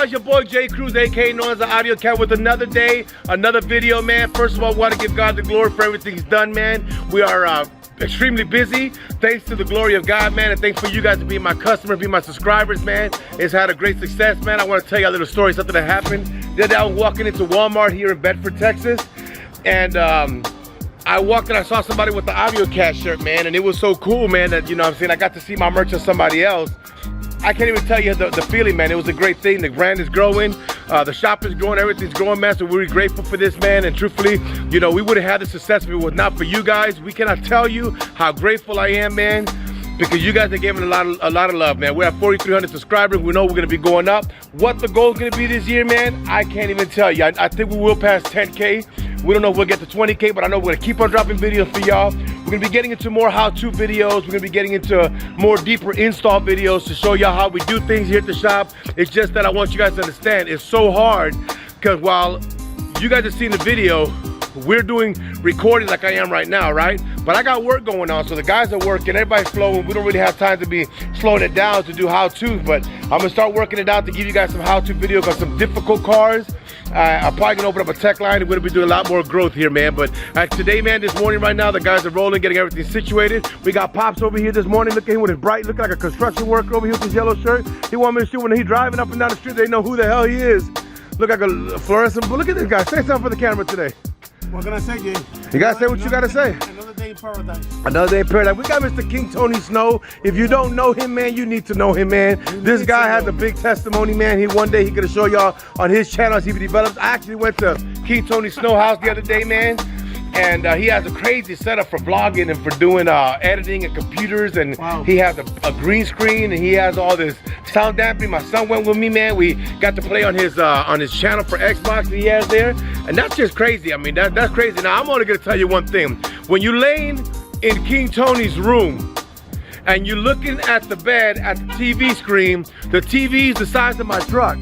y'all? It's your boy J Cruz, aka known as the Audiozone, with another day, another video, man. First of all, I want to give God the glory for everything He's done, man. We are extremely busy. Thanks to the glory of God, man, and thanks for you guys to be my customers, be my subscribers, man. It's had a great success, man. I want to tell you a little story, something that happened. The other day I was walking into Walmart here in Bedford, Texas, and I walked and I saw somebody with the Audiozone shirt, man, and it was so cool, man, that, you know what I'm saying, I got to see my merch on somebody else. I can't even tell you the feeling, man. It was a great thing. The brand is growing, the shop is growing, everything's growing, man, so we're really grateful for this, man, and truthfully, you know, we wouldn't have the success if it was not for you guys. We cannot tell you how grateful I am, man, because you guys are giving a lot of love, man. We're at 4,300 subscribers. We know we're gonna be going up. What the goal is gonna be this year, man, I can't even tell you. I think we will pass 10K. We don't know if we'll get to 20K, but I know we're gonna keep on dropping videos for y'all. We're gonna be getting into more how-to videos. We're gonna be getting into more deeper install videos to show y'all how we do things here at the shop. It's just that I want you guys to understand, it's so hard, because while you guys are seeing the video, we're doing recording like I am right now, right? But I got work going on, so the guys are working, everybody's flowing. We don't really have time to be slowing it down to do how-to, but I'm gonna start working it out to give you guys some how-to videos on some difficult cars. I'm probably gonna open up a tech line and we're gonna be doing a lot more growth here, man. But today, man, this morning right now, the guys are rolling, getting everything situated. We got Pops over here this morning. Look at him with his bright, looking like a construction worker over here with his yellow shirt. He want me to shoot when he's driving up and down the street, they know who the hell he is. Look like a fluorescent, but look at this guy. Say something for the camera today. What can I say, Jay? You gotta say what you gotta say. Another day in paradise. Another day in paradise. We got Mr. King Tony Snow. If you don't know him, man, you need to know him, man. This guy has a big testimony, man. One day he gonna show y'all on his channel as he develops. I actually went to King Tony Snow house the other day, man. And he has a crazy setup for vlogging and for doing editing and computers, and wow. He has a green screen, and he has all this sound dampening. My son went with me, man. We got to play on his channel for Xbox that he has there, and that's just crazy. I mean, that's crazy. Now I'm only gonna tell you one thing: when you're laying in King Tony's room and you're looking at the bed at the TV screen, the TV is the size of my truck.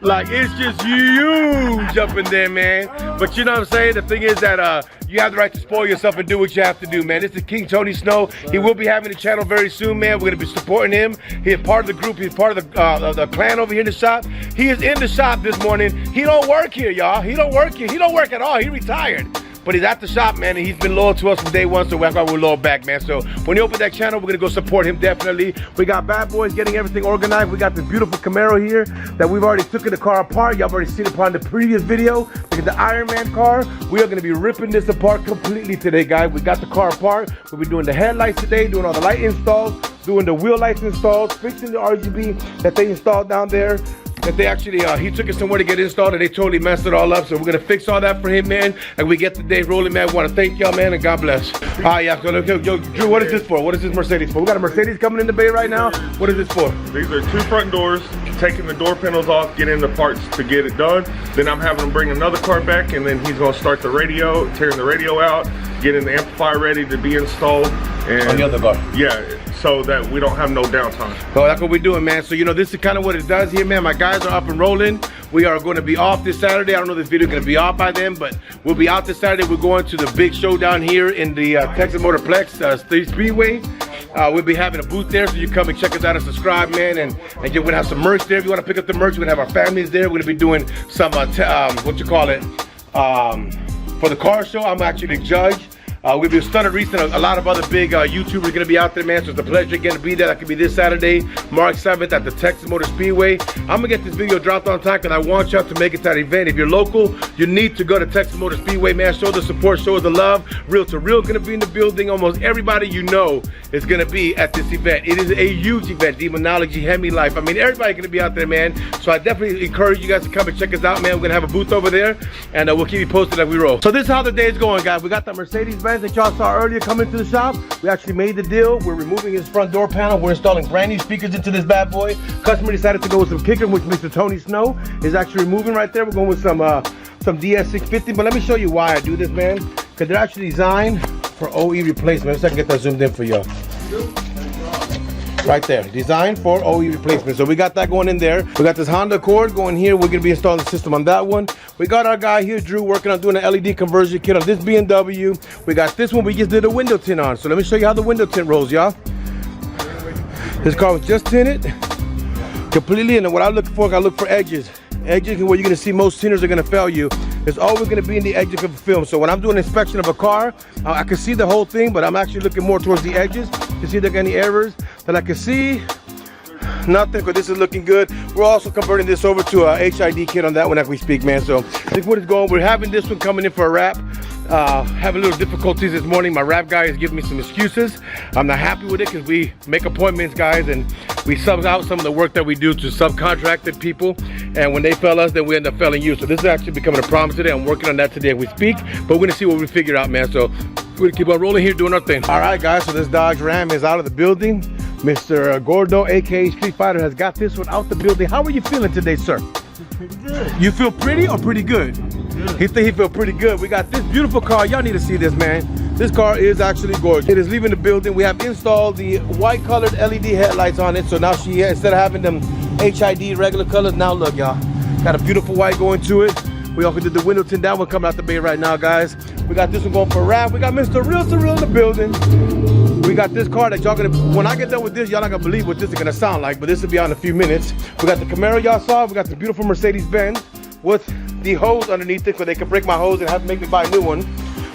Like, it's just huge up in there, man. But you know what I'm saying? The thing is that you have the right to spoil yourself and do what you have to do, man. This is King Tony Snow. He will be having a channel very soon, man. We're gonna be supporting him. He's part of the group. He's part of the clan over here in the shop. He is in the shop this morning. He don't work here, y'all. He don't work here. He don't work at all. He retired. But he's at the shop, man, and he's been loyal to us from day one, so that's why we're loyal back, man. So when you open that channel, we're gonna go support him, definitely. We got bad boys getting everything organized. We got this beautiful Camaro here that we've already taken the car apart. Y'all already seen it upon the previous video. Look at the Iron Man car. We are gonna be ripping this apart completely today, guys. We got the car apart. We'll be doing the headlights today, doing all the light installs, doing the wheel lights installs, fixing the RGB that they installed down there. That they actually, he took it somewhere to get installed and they totally messed it all up. So we're gonna fix all that for him, man. And we get the day rolling, man. We wanna thank y'all, man, and God bless. Yeah, so yo, Drew, what is this for? What is this Mercedes for? We got a Mercedes coming in the bay right now. What is this for? These are two front doors, taking the door panels off, getting the parts to get it done. Then I'm having him bring another car back, and then he's gonna start the radio, tearing the radio out, getting the amplifier ready to be installed. And on the other car? Yeah, so that we don't have no downtime. Well, that's what we're doing, man. So, you know, this is kind of what it does here, man. My guys are up and rolling. We are going to be off this Saturday. I don't know if this video is going to be off by then, but we'll be out this Saturday. We're going to the big showdown here in the Texas Motorplex State Speedway. We'll be having a booth there, so you come and check us out and subscribe, man. And you're going to have some merch there. If you want to pick up the merch, we're going to have our families there. We're going to be doing some, what you call it, for the car show. I'm actually the judge. We've been stunned recent. A lot of other big YouTubers are gonna be out there, man. So it's a pleasure again to be there. That could be this Saturday, March 7th at the Texas Motor Speedway. I'm gonna get this video dropped on time because I want y'all to make it to that event. If you're local, you need to go to Texas Motor Speedway, man. Show the support, show the love. Real to Real gonna be in the building. Almost everybody you know is gonna be at this event. It is a huge event. Demonology, Hemi Life. I mean, everybody's gonna be out there, man. So I definitely encourage you guys to come and check us out, man. We're gonna have a booth over there, and we'll keep you posted as we roll. So this is how the day is going, guys. We got the Mercedes Benz that y'all saw earlier coming to the shop. We actually made the deal. We're removing his front door panel. We're installing brand new speakers into this bad boy. Customer decided to go with some kicker, which Mr. Tony Snow is actually removing right there. We're going with some DS650, but let me show you why I do this, man. Because they're actually designed for OE replacement. Let's see if I can get that zoomed in for y'all. Right there, designed for OE replacement. So we got that going in there. We got this Honda Accord going here. We're gonna be installing the system on that one. We got our guy here, Drew, working on doing an LED conversion kit on this BMW. We got this one we just did a window tint on. So let me show you how the window tint rolls, y'all. This car was just tinted. Completely, and what I look for, I look for edges. Edges is where you're gonna see most tuners are gonna fail you. It's always gonna be in the edges of a film. So when I'm doing an inspection of a car, I can see the whole thing, but I'm actually looking more towards the edges to see if there are any errors that I can see. Nothing, because this is looking good. We're also converting this over to a HID kit on that one as we speak, man. So look what it's going. We're having this one coming in for a wrap. Having little difficulties this morning. My wrap guy is giving me some excuses. I'm not happy with it because we make appointments, guys, and we sub out some of the work that we do to subcontracted people. And when they fail us, then we end up failing you. So this is actually becoming a problem today. I'm working on that today as we speak, but we're gonna see what we figure out, man. So we're gonna keep on rolling here, doing our thing. All right, guys, so this Dodge Ram is out of the building. Mr. Gordo, aka Street Fighter, has got this one out the building. How are you feeling today, sir? Pretty good. You feel pretty or pretty good? He think he feel pretty good. We got this beautiful car. Y'all need to see this, man. This car is actually gorgeous. It is leaving the building. We have installed the white colored LED headlights on it. So now she, instead of having them HID regular colors, now look, y'all, got a beautiful white going to it. We also did the window tint down. We're coming out the bay right now, guys. We got this one going for a wrap. We got Mr. Real Surreal in the building. We got this car that y'all gonna, when I get done with this, y'all not gonna believe what this is gonna sound like, but this will be out in a few minutes. We got the Camaro y'all saw. We got the beautiful Mercedes-Benz with the hose underneath it, because they could break my hose and have to make me buy a new one.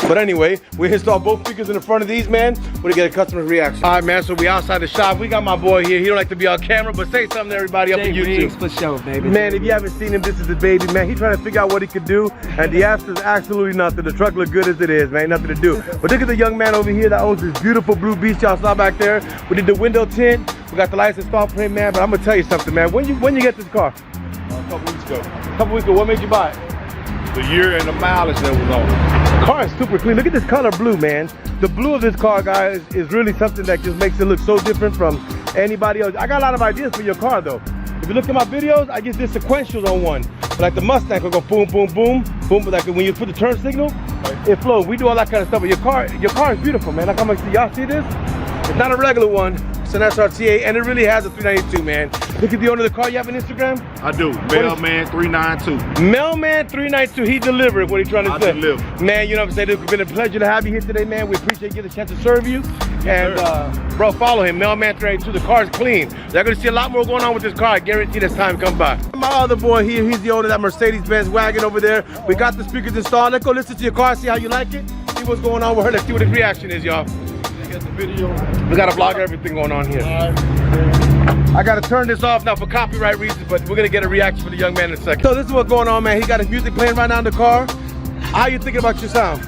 But anyway, we installed both speakers in the front of these, man. We're gonna get a customer's reaction. All right, man, so we outside the shop. We got my boy here. He don't like to be on camera, but say something to everybody up on YouTube. For sure, baby. Man, if you haven't seen him, this is the baby, man. He's trying to figure out what he could do, and the answer is absolutely nothing. The truck look good as it is, man. Nothing to do. But look at the young man over here that owns this beautiful blue beast y'all saw back there. We did the window tint. We got the license stamp print, man. But I'm gonna tell you something, man. When you get this car? A couple weeks ago. A couple weeks ago. What made you buy it? The year and the mileage that was on it. The car is super clean. Look at this color blue, man. The blue of this car, guys, is really something that just makes it look so different from anybody else. I got a lot of ideas for your car, though. If you look at my videos, I just did sequentials on one. Like the Mustang will go boom, boom, boom, boom. But like when you put the turn signal, it flows. We do all that kind of stuff. But your car is beautiful, man. Like, I'm gonna see, y'all see this? It's not a regular one. It's an SRTA, and it really has a 392, man. Look at the owner of the car. You have an Instagram? I do. Mailman392. Mailman392. He delivered what he's trying to say. I deliver. Man, you know what I'm saying? It's been a pleasure to have you here today, man. We appreciate getting a chance to serve you. And bro, follow him, Mailman392. The car's clean. You're gonna see a lot more going on with this car. I guarantee this time comes by. My other boy here, he's the owner of that Mercedes-Benz wagon over there. We got the speakers installed. Let's go listen to your car, see how you like it. See what's going on with her. Let's see what his reaction is, y'all. Get the video. We gotta vlog everything going on here. I gotta turn this off now for copyright reasons, but we're gonna get a reaction from the young man in a second. So this is what's going on, man. He got his music playing right now in the car. How you thinking about your sound?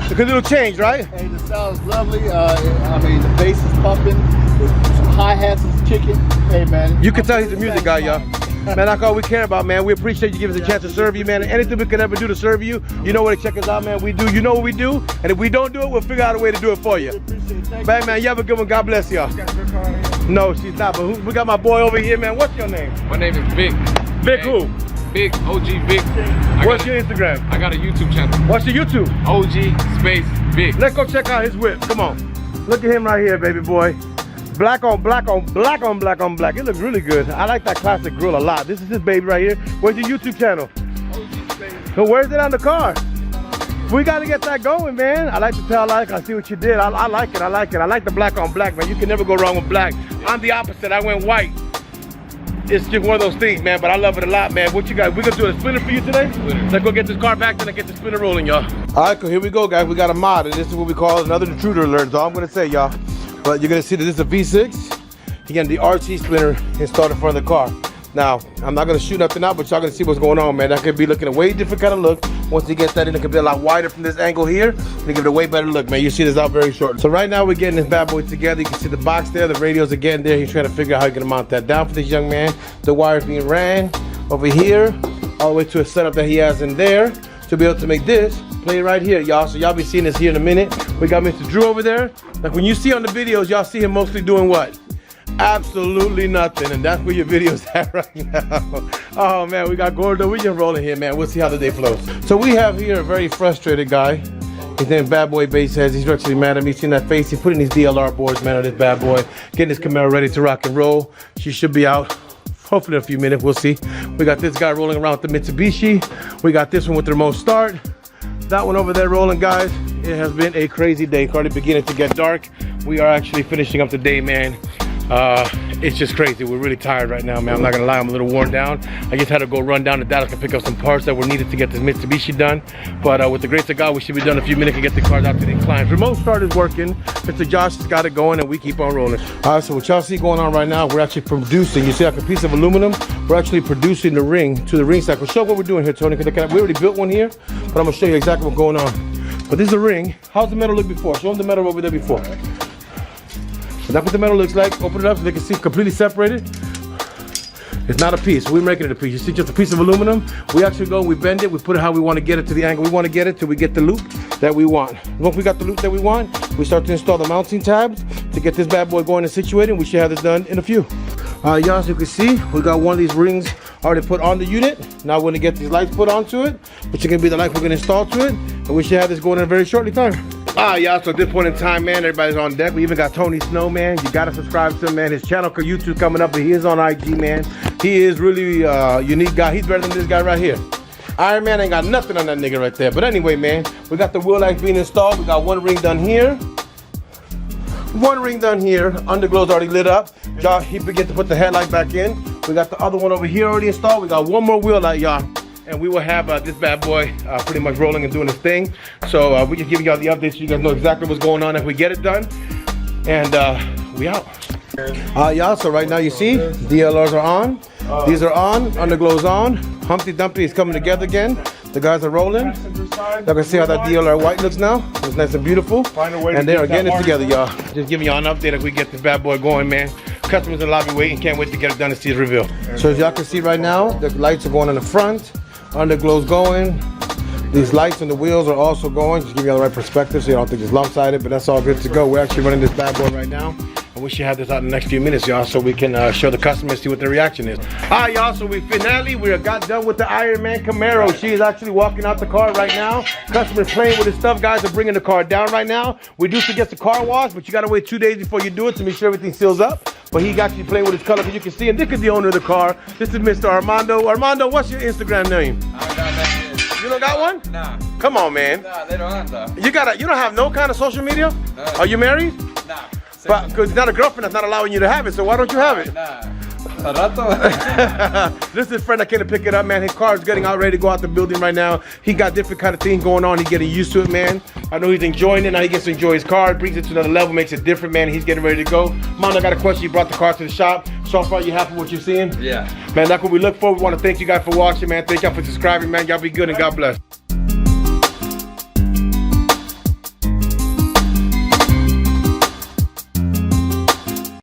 Because it'll change, right? Hey, the sound's lovely. I mean, the bass is pumping. The hi-hats is kicking. Hey, man. You can tell he's a music guy, y'all. Man, that's all we care about, man. We appreciate you giving us a chance to serve you, man. And anything we can ever do to serve you, you know where to check us out, man. We do. You know what we do. And if we don't do it, we'll figure out a way to do it for you. Bang, man, you have a good one. God bless y'all. No, she's not. But we got my boy over here, man. What's your name? My name is Vic. Vic who? Big OG Vic. What's your Instagram? I got a YouTube channel. What's your YouTube? OG space Vic. Let's go check out his whip. Come on. Look at him right here, baby boy. Black on black on black on black on black. It looks really good. I like that classic grill a lot. This is his baby right here. Where's your YouTube channel? OG space. So where's it on the car? We got to get that going, man. I like to tell, I see what you did. I like it. I like it. I like the black on black, man. You can never go wrong with black. I'm the opposite. I went white. It's just one of those things, man, but I love it a lot, man. What you got? We're gonna do a splinter for you today? Let's go get this car back, then I get the splinter rolling, y'all. All right, cool. Here we go, guys. We got a mod, and this is what we call another intruder alert. That's all I'm gonna say, y'all. But you're gonna see that this is a V6. Again, the RT splinter installed in front of the car. Now, I'm not gonna shoot nothing out, but y'all gonna see what's going on, man. That could be looking a way different kind of look. Once you get that in, it could be a lot wider from this angle here. And give it a way better look, man. You see this out very short. So right now we're getting this bad boy together. You can see the box there, the radios are getting there. He's trying to figure out how he's gonna mount that down for this young man. The wires being ran over here, all the way to a setup that he has in there to be able to make this play right here, y'all. So y'all be seeing this here in a minute. We got Mr. Drew over there. Like when you see on the videos, y'all see him mostly doing what? Absolutely nothing, and that's where your video's at right now. Oh man, we got Gordo. We just rolling here, man. We'll see how the day flows. So we have here a very frustrated guy. His name Bad Boy Bassheads. He's actually mad at me. Seeing that face, he's putting these DLR boards, man, on this bad boy. Getting his Camaro ready to rock and roll. She should be out hopefully in a few minutes. We'll see. We got this guy rolling around with the Mitsubishi. We got this one with the remote start. That one over there rolling, guys. It has been a crazy day. Already beginning to get dark. We are actually finishing up the day, man. it's just crazy. We're really tired right now, man. I'm not gonna lie, I'm a little worn down. I just had to go run down to Dallas and pick up some parts that were needed to get this Mitsubishi done. But with the grace of God, we should be done in a few minutes and get the cars out to the clients. Remote start is working. Mr. Josh has got it going and we keep on rolling. All right, so what y'all see going on right now, we're actually producing, you see like a piece of aluminum, we're actually producing the ring to the ring cycle. Show what we're doing here, Tony, because we already built one here, but I'm gonna show you exactly what's going on. But this is a ring. How's the metal look before? Show them the metal over there before. So that's what the metal looks like. Open it up so they can see completely separated. It's not a piece. We're making it a piece. You see just a piece of aluminum. We actually go and we bend it. We put it how we want to get it to the angle we want to get it till we get the loop that we want. Once we got the loop that we want, we start to install the mounting tabs to get this bad boy going and situated. We should have this done in a few. Y'all, as you can see, we got one of these rings already put on the unit. Now we're gonna get these lights put onto it, which are gonna be the light we're gonna install to it. And we should have this going in a very shortly time. Y'all, so at this point in time, man, everybody's on deck. We even got Tony Snow, man. You gotta subscribe to him, man. His channel for YouTube coming up, but he is on IG, man. He is really a unique guy. He's better than this guy right here. Iron Man ain't got nothing on that nigga right there. But anyway, man, we got the wheel lights being installed. We got one ring done here. One ring done here. Underglow's already lit up. Y'all, he began to put the headlight back in. We got the other one over here already installed. We got one more wheel light, y'all. And we will have this bad boy pretty much rolling and doing his thing. So we just giving y'all the updates so you guys know exactly what's going on if we get it done. And we out. Y'all, so right now you see DLRs are on. These are on, Underglow's on. Humpty Dumpty is coming together again. The guys are rolling. Y'all can see how that DLR white looks now. It's nice and beautiful. And they are getting it together, y'all. Just giving y'all an update as we get this bad boy going, man. Customers in the lobby waiting, can't wait to get it done and see the reveal. So as y'all can see right now, the lights are going in the front. Underglow's going. These lights and the wheels are also going. Just give y'all the right perspective so you don't think it's lopsided, but that's all good to go. We're actually running this bad boy right now. And we should have this out in the next few minutes, y'all, so we can show the customers, see what their reaction is. Alright, y'all, so we got done with the Man Camaro. She is actually walking out the car right now. Customers playing with his stuff. Guys are bringing the car down right now. We do suggest the car wash, but you gotta wait 2 days before you do it to make sure everything seals up. But he got you playing with his color, as you can see. And this is the owner of the car. This is Mr. Armando. Armando, what's your Instagram name? I got that. You don't got one? Nah. Come on, man. Nah, they don't have that. You don't have no kind of social media? No. Are you married? Nah. But because it's not a girlfriend that's not allowing you to have it, so why don't you have it? Nah. A rato. This is a friend that came to pick it up, man. His car is getting out ready to go out the building right now. He got different kind of things going on. He's getting used to it, man. I know he's enjoying it. Now he gets to enjoy his car. Brings it to another level, makes it different, man. He's getting ready to go. Mom, I got a question. You brought the car to the shop. So far, you happy with what you're seeing? Yeah. Man, that's what we look for. We want to thank you guys for watching, man. Thank y'all for subscribing, man. Y'all be good and God bless.